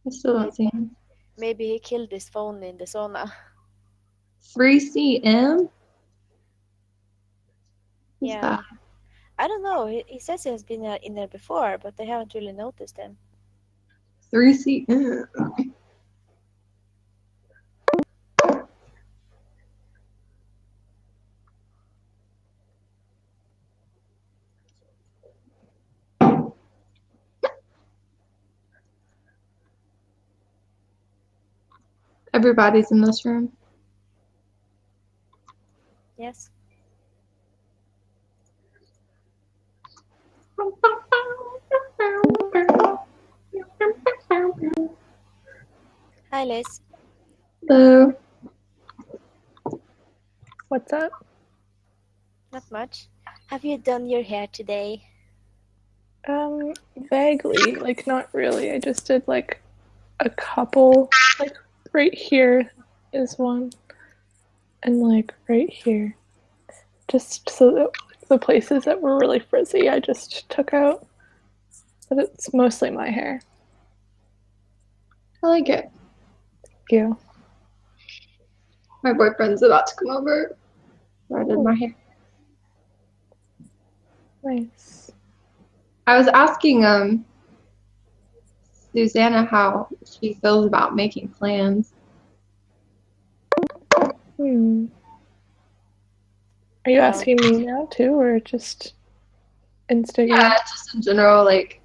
I still don't see him. Maybe he killed his phone in the sauna. 3CM? Who's that? Yeah. I don't know. He says he has been in there before, but they haven't really noticed him. 3CM. Everybody's in this room. Yes. Hi, Liz. Hello. What's up? Not much. Have you done your hair today? Vaguely, like not really. I just did like a couple, like right here is one, and like right here. Just so that the places that were really frizzy, I just took out. But it's mostly my hair. I like it. Thank you. My boyfriend's about to come over. I did my hair. Nice. I was asking Susanna how she feels about making plans. Are you asking me now too, or just Instagram? Yeah, just in general, like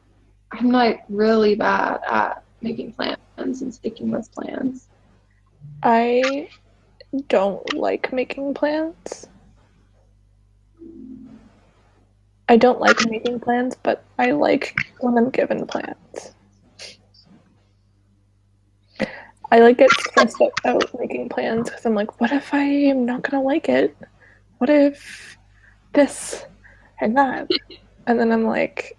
I'm like really bad at making plans and sticking with plans. I don't like making plans. I don't like making plans, but I like when I'm given plans. I like get stressed out making plans because I'm like, what if I am not gonna like it? What if this and that? And then I'm like,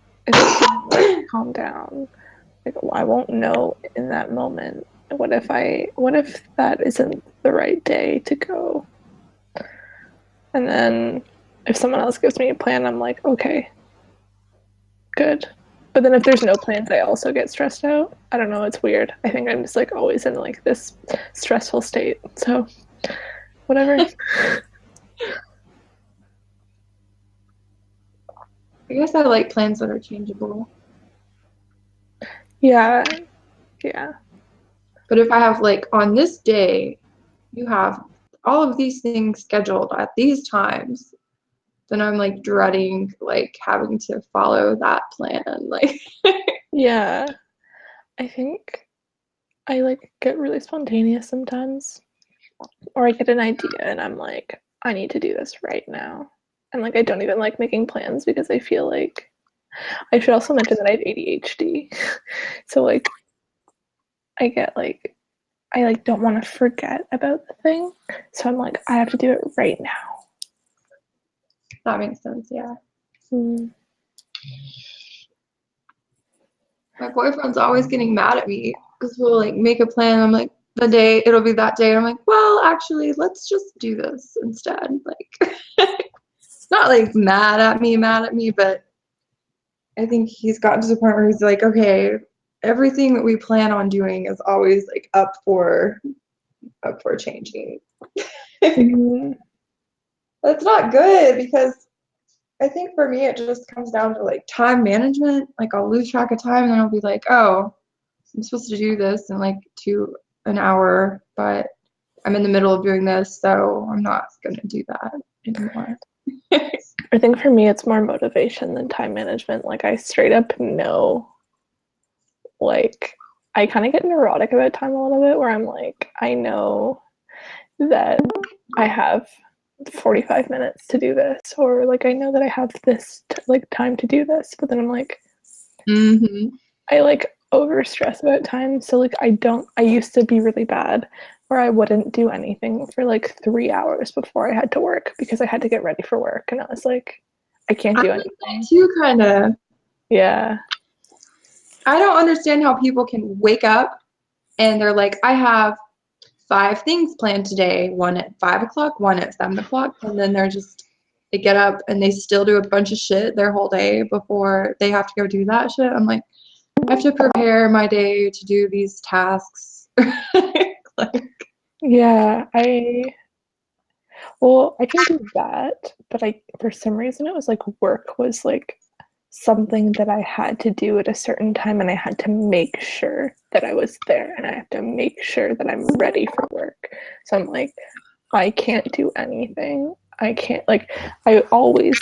calm down. Like, I won't know in that moment. What if that isn't the right day to go? And then if someone else gives me a plan, I'm like, okay, good. But then if there's no plans, I also get stressed out. I don't know, it's weird. I think I'm just like always in like this stressful state. So whatever. I guess I like plans that are changeable. Yeah. But if I have like on this day, you have all of these things scheduled at these times, then I'm like dreading like having to follow that plan. Like Yeah. I think I like get really spontaneous sometimes. Or I get an idea and I'm like, I need to do this right now. And like I don't even like making plans because I feel like I should also mention that I have ADHD. So like I get like I like don't want to forget about the thing. So I'm like, I have to do it right now. that makes sense, yeah. My boyfriend's always getting mad at me because we'll like make a plan. I'm like, the day it'll be that day. And I'm like, well, actually, let's just do this instead. Like, not like mad at me, but I think he's gotten to the point where he's like, okay, everything that we plan on doing is always like up for changing. That's not good because I think for me it just comes down to like time management. Like I'll lose track of time and then I'll be like, oh, I'm supposed to do this in like an hour, but I'm in the middle of doing this, so I'm not gonna do that anymore. I think for me it's more motivation than time management. Like I straight up know, like I kind of get neurotic about time a little bit where I'm like, I know that I have 45 minutes to do this, or like I know that I have this like time to do this, but then I'm like, I like over stress about time. So like I used to be really bad where I wouldn't do anything for like 3 hours before I had to work because I had to get ready for work, and I was like, I can't do anything. Too kind of. Yeah. I don't understand how people can wake up and they're like, I have 5 things planned today, one at 5 o'clock, one at 7 o'clock, and then they get up and they still do a bunch of shit their whole day before they have to go do that shit. I'm like, I have to prepare my day to do these tasks. Like, Yeah, I can do that, but for some reason it was like work was like something that I had to do at a certain time, and I had to make sure that I was there, and I have to make sure that I'm ready for work. So I'm like, I can't do anything. I can't, like, I always,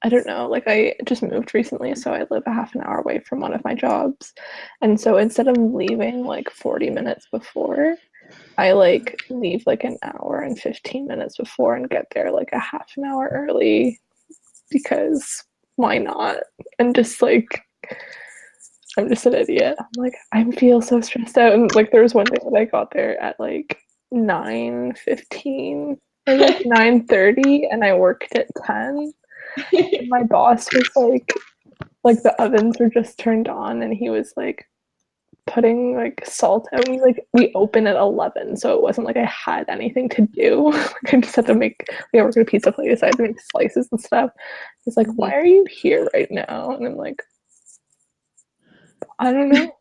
I don't know, like I just moved recently, so I live a half an hour away from one of my jobs. And so instead of leaving like 40 minutes before, I like leave like an hour and 15 minutes before and get there like a half an hour early because why not? And just like, I'm just an idiot. I'm like, I feel so stressed out. And like, there was one day that I got there at like 9:15 or like 9:30, and I worked at 10. And my boss was like the ovens were just turned on, and he was like putting like salt out. We open at 11, so it wasn't like I had anything to do. Like, I just had to make. We work at a pizza place. I had to make slices and stuff. He's like, "Why are you here right now?" And I'm like, "I don't know."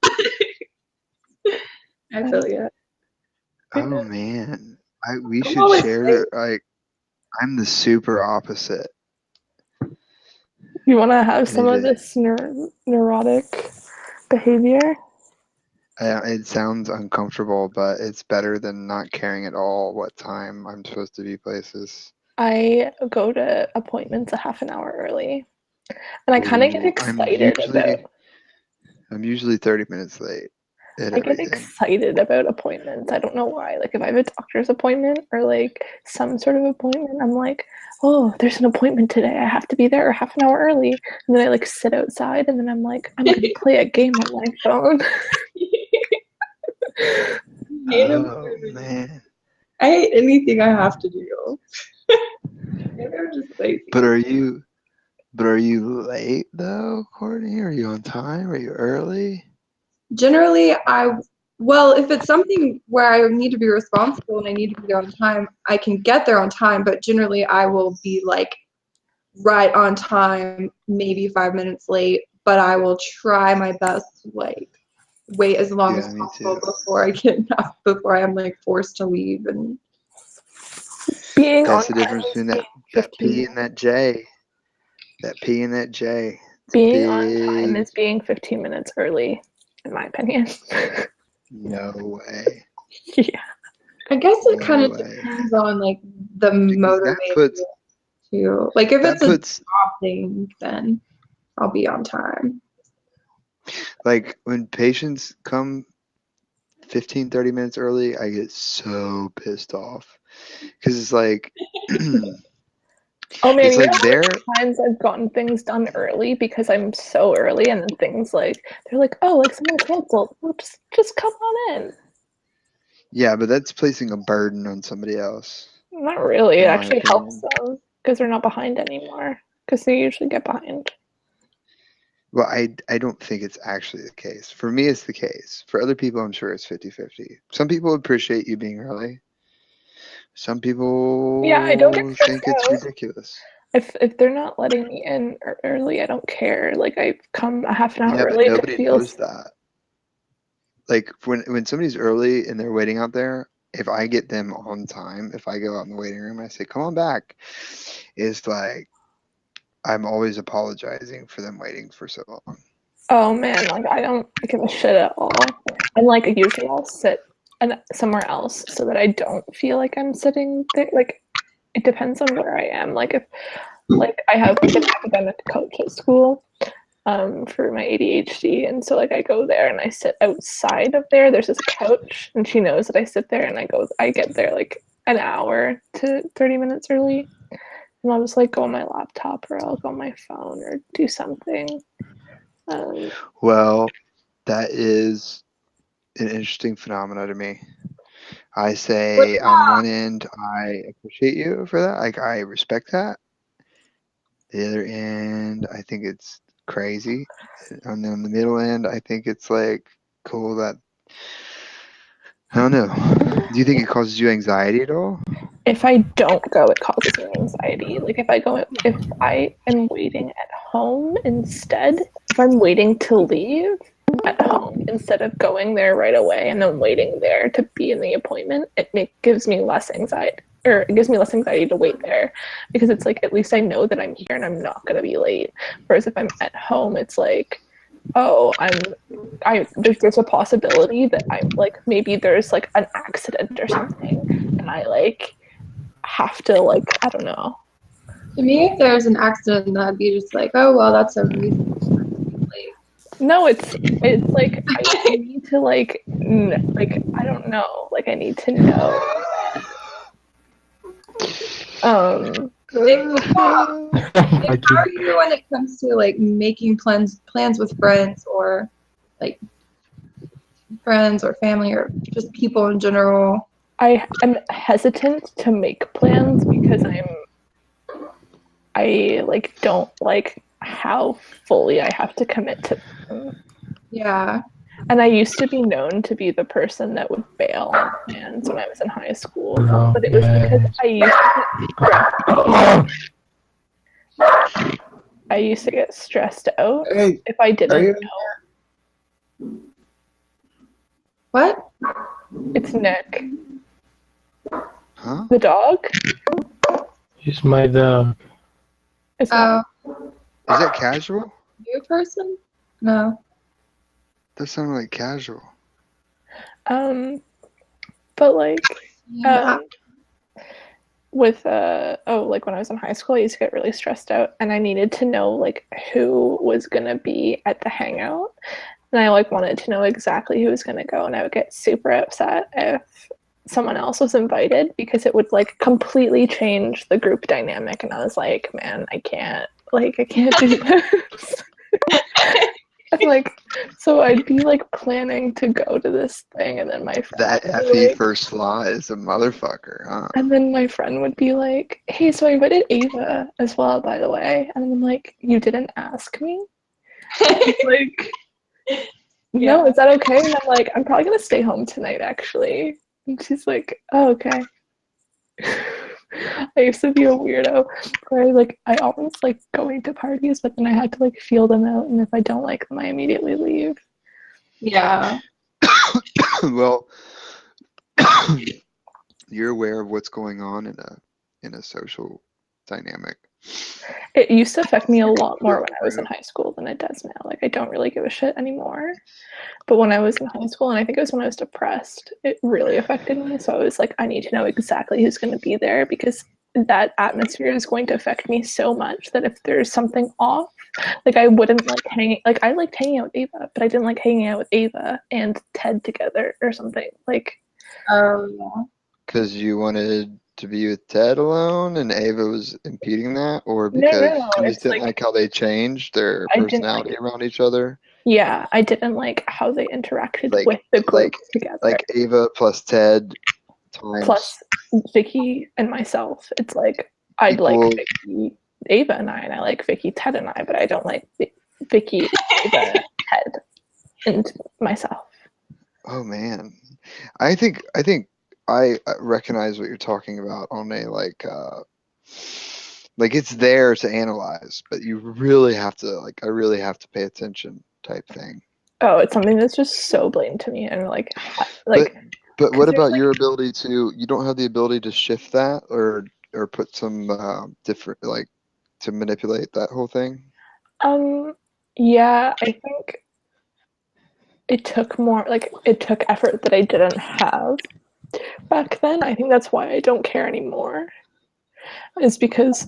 I feel you. Oh man, we I'm should always share. Like, I'm the super opposite. You want to have some of this neurotic behavior? It sounds uncomfortable, but it's better than not caring at all what time I'm supposed to be places. I go to appointments a half an hour early, and I kind of get excited about. I'm usually 30 minutes late. I get excited about appointments. I don't know why. Like, if I have a doctor's appointment or like some sort of appointment, I'm like, oh, there's an appointment today. I have to be there half an hour early. And then I like sit outside, and then I'm like, I'm gonna play a game on my phone. Oh man. I hate anything I have to do. Maybe I'm just lazy. But are you late though, Courtney? Are you on time? Are you early? Generally, if it's something where I need to be responsible and I need to be there on time, I can get there on time, but generally I will be like right on time, maybe 5 minutes late, but I will try my best to like wait as long as possible before I'm like forced to leave. And that's the difference between that P and that J. That P and that J. Being on time is being 15 minutes early, in my opinion. No way. Yeah. I guess it kind of depends on like the motivation too. Like if it's a job thing, then I'll be on time. Like when patients come 15, 30 minutes early, I get so pissed off. Because it's like, oh man, it's like times I've gotten things done early because I'm so early, and then things like, they're like, oh, like someone canceled. Well, just come on in. Yeah, but that's placing a burden on somebody else. Not really. It actually helps them because they're not behind anymore, because they usually get behind. Well, I don't think it's actually the case. For me, it's the case. For other people, I'm sure it's 50-50. Some people appreciate you being early. Some people I don't think it's ridiculous. If they're not letting me in early, I don't care. Like, I've come a half an hour early. But nobody knows that. Like, when somebody's early and they're waiting out there, if I get them on time, if I go out in the waiting room, I say, come on back. It's like, I'm always apologizing for them waiting for so long. Oh man, like I don't give a shit at all. And like usually I'll sit somewhere else so that I don't feel like I'm sitting there. Like, it depends on where I am. Like, if like I have like an academic coach at school for my ADHD, and so like I go there and I sit outside of there. There's this couch, and she knows that I sit there, and I get there like an hour to 30 minutes early. And I'll just like go on my laptop, or I'll go on my phone, or do something. Well, that is an interesting phenomena to me. I say on one end, I appreciate you for that. Like, I respect that. The other end, I think it's crazy. And then the middle end, I think it's like cool that, I don't know. Do you think it causes you anxiety at all? If I don't go, it causes me anxiety. Like, if I am waiting at home instead, if if I'm waiting to leave at home instead of going there right away and then waiting there to be in the appointment, it gives me less anxiety. Or it gives me less anxiety to wait there because it's like, at least I know that I'm here and I'm not going to be late. Whereas if I'm at home, it's like, oh, there's a possibility that I'm like, maybe there's like an accident or something and I like have to like, I don't know. To me, if there's an accident, that'd be just like, oh, well, that's a reason for it to be late. No, it's like, I need to like, I don't know. Like, I need to know. Like, how are you when it comes to like making plans with friends or like friends or family or just people in general? I am hesitant to make plans because I like don't like how fully I have to commit to them. Yeah. And I used to be known to be the person that would bail on plans when I was in high school. But it was because I used to get stressed out if I didn't know. What? It's Nick. Huh? The dog? He's my dog. It's Oh, Is that casual? you person? No. That sounded like casual. but like Yeah. with like when I was in high school, I used to get really stressed out and I needed to know like who was gonna be at the hangout, and I like wanted to know exactly who was gonna go, and I would get super upset if someone else was invited because it would like completely change the group dynamic, and I was like, man, I can't do this. And like, so I'd be like planning to go to this thing, and then my friend That effie first law is a motherfucker, huh? and then my friend would be like, hey, so I invited Ava as well, by the way. And I'm like, you didn't ask me? Like, no, is that okay? And I'm like, I'm probably gonna stay home tonight, actually. And she's like, oh, okay. I used to be a weirdo where I always like going to parties, but then I had to like feel them out, and if I don't like them, I immediately leave. Yeah. Well, you're aware of what's going on in a social dynamic. It used to affect me a lot more when I was in high school than it does now. Like, I don't really give a shit anymore. But when I was in high school, and I think it was when I was depressed, it really affected me. So I was like, I need to know exactly who's going to be there, because that atmosphere is going to affect me so much that if there's something off, like I wouldn't like hanging, like I liked hanging out with Ava, but I didn't like hanging out with Ava and Ted together or something. Like, Because you wanted to be with Ted alone and Ava was impeding that, or because you just didn't like how they changed their personality around each other? Yeah, I didn't like how they interacted with the group together. Like Ava plus Ted times plus Vicky and myself. It's like I like Vicky, Ava and I like Vicky, Ted and I, but I don't like Vicky, Ava, Ted, and myself. Oh man, I think I recognize what you're talking about on a like it's there to analyze, but you really have to I really have to pay attention type thing. Oh, it's something that's just so blatant to me, and But what about your ability to? You don't have the ability to shift that or put some different to manipulate that whole thing. Yeah, I think it took effort that I didn't have back then. I think that's why I don't care anymore. Is because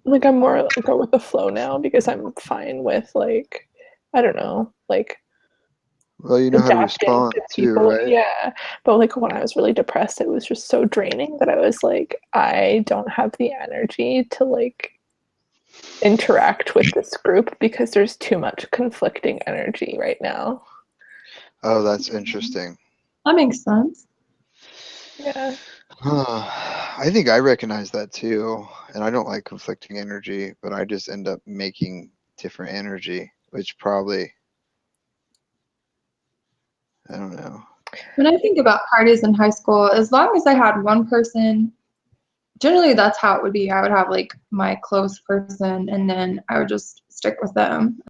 I'm more go with the flow now, because I'm fine with I don't know, well, you know how to respond too, right? Yeah, but when I was really depressed, it was just so draining that I was like, I don't have the energy to interact with this group because there's too much conflicting energy right now. Oh, that's interesting. That makes sense. Yeah. I think I recognize that too, and I don't like conflicting energy, but I just end up making different energy, which probably, I don't know. When I think about parties in high school, as long as I had one person, generally that's how it would be. I would have my close person, and then I would just stick with them.